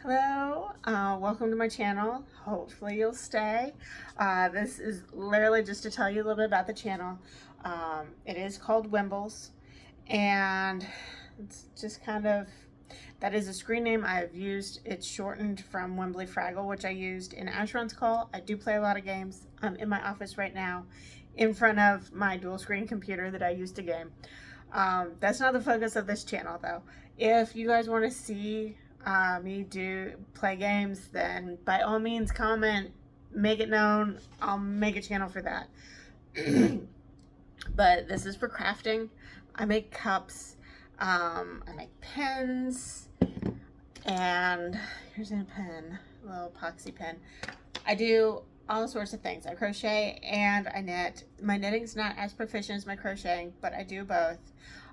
Hello, welcome to my channel. Hopefully you'll stay. This is literally just to tell you a little bit about the channel. It is called Wimbles, and it's just kind of, that is a screen name I've used. It's shortened from Wembley Fraggle, which I used in Asheron's Call. I do play a lot of games. I'm in my office right now in front of my dual screen computer that I use to game. That's not the focus of this channel though. If you guys want to see me play games, then by all means comment, make it known. I'll make a channel for that. But this is for crafting. I make cups, I make pens, and here's a pen, a little epoxy pen. I do all sorts of things. I crochet and I knit. My knitting's not as proficient as my crocheting, but I do both.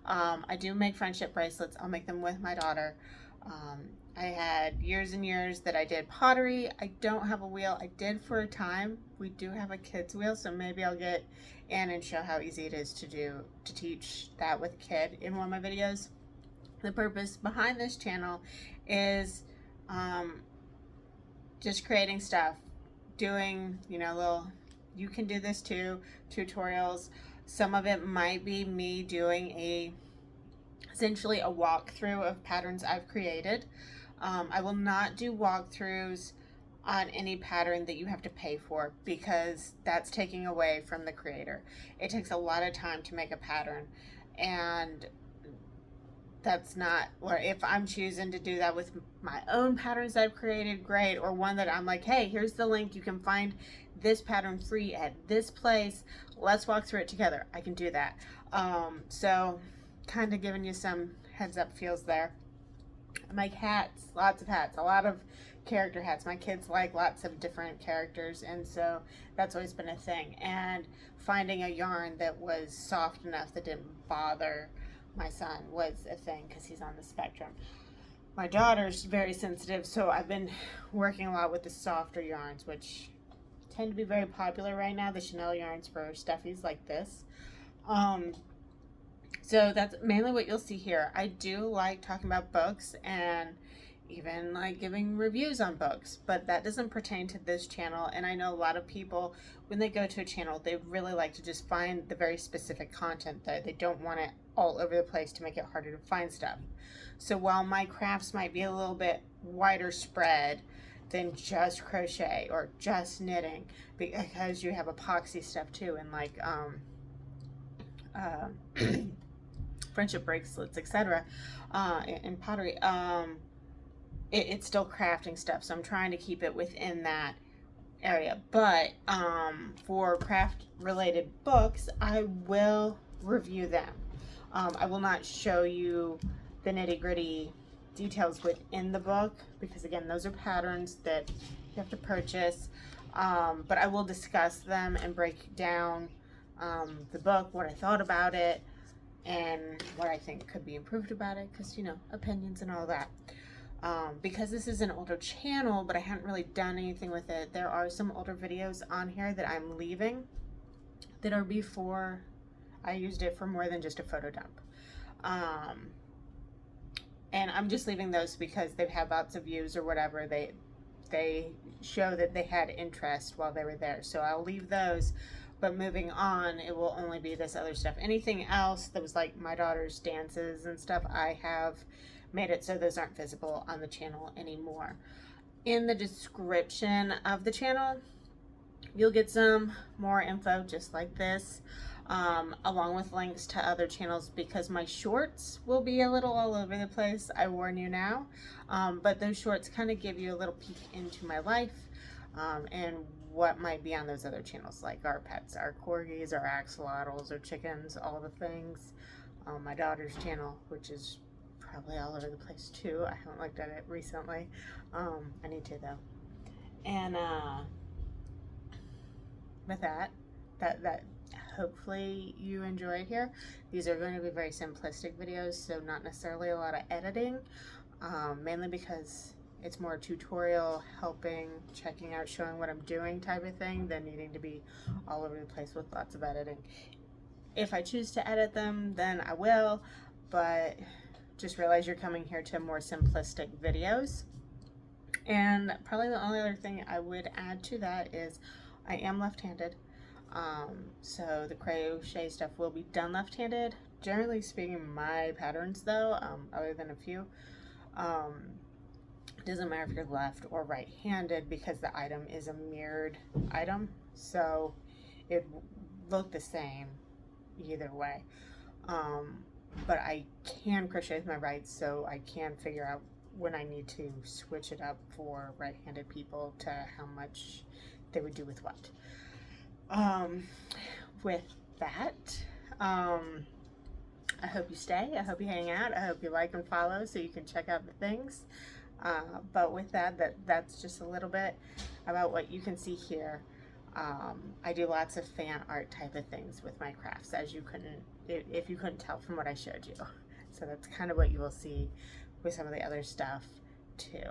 I do make friendship bracelets. I'll make them with my daughter. I had years and years that I did pottery. I don't have a wheel. I did for a time. We do have a kid's wheel, so maybe I'll get in and show how easy it is to teach that with a kid in one of my videos. The purpose behind this channel is just creating stuff, doing, little, you can do this too, tutorials. Some of it might be me doing essentially a walkthrough of patterns I've created. I will not do walkthroughs on any pattern that you have to pay for, because that's taking away from the creator. It takes a lot of time to make a pattern, and that's not, or if I'm choosing to do that with my own patterns I've created, great, or one that I'm like, hey, here's the link, you can find this pattern free at this place, let's walk through it together. I can do that. So kind of giving you some heads up feels there. I make hats, lots of hats, a lot of character hats. My kids like lots of different characters, and so that's always been a thing. And finding a yarn that was soft enough that didn't bother my son was a thing, because he's on the spectrum. My daughter's very sensitive, so I've been working a lot with the softer yarns, which tend to be very popular right now, the Chanel yarns for stuffies like this. So that's mainly what you'll see here. I do like talking about books and even like giving reviews on books, but that doesn't pertain to this channel. And I know a lot of people, when they go to a channel, they really like to just find the very specific content, that they don't want it all over the place to make it harder to find stuff. So while my crafts might be a little bit wider spread than just crochet or just knitting, because you have epoxy stuff too, and like friendship bracelets, etc., and pottery, it's still crafting stuff, so I'm trying to keep it within that area. But for craft related books, I will review them. I will not show you the nitty-gritty details within the book, because again, those are patterns that you have to purchase, but I will discuss them and break down the book, what I thought about it, and what I think could be improved about it, because opinions and all that. Because this is an older channel, but I haven't really done anything with it, there are some older videos on here that I'm leaving that are before I used it for more than just a photo dump. And I'm just leaving those because they've had lots of views or whatever. They show that they had interest while they were there, so I'll leave those. But moving on, it will only be this other stuff. Anything else that was like my daughter's dances and stuff, I have made it so those aren't visible on the channel anymore. In the description of the channel, you'll get some more info just like this, along with links to other channels, because my shorts will be a little all over the place, I warn you now. But those shorts kind of give you a little peek into my life, and what might be on those other channels, like our pets, our corgis, our axolotls, our chickens, all the things. My daughter's channel, which is probably all over the place too. I haven't looked at it recently. I need to though. And with that hopefully you enjoyed here. These are going to be very simplistic videos, so not necessarily a lot of editing, mainly because it's more tutorial, helping, checking out, showing what I'm doing type of thing, than needing to be all over the place with lots of editing. If I choose to edit them, then I will, but just realize you're coming here to more simplistic videos. And probably the only other thing I would add to that is I am left-handed. So the crochet stuff will be done left-handed. Generally speaking, my patterns though, other than a few, um, it doesn't matter if you're left or right-handed because the item is a mirrored item. So it look the same either way. But I can crochet with my right, so I can figure out when I need to switch it up for right-handed people to how much they would do with what. Um, with that, I hope you stay. I hope you hang out. I hope you like and follow so you can check out the things. But with that's just a little bit about what you can see here. I do lots of fan art type of things with my crafts, as you couldn't, if you couldn't tell from what I showed you. So that's kind of what you will see with some of the other stuff too.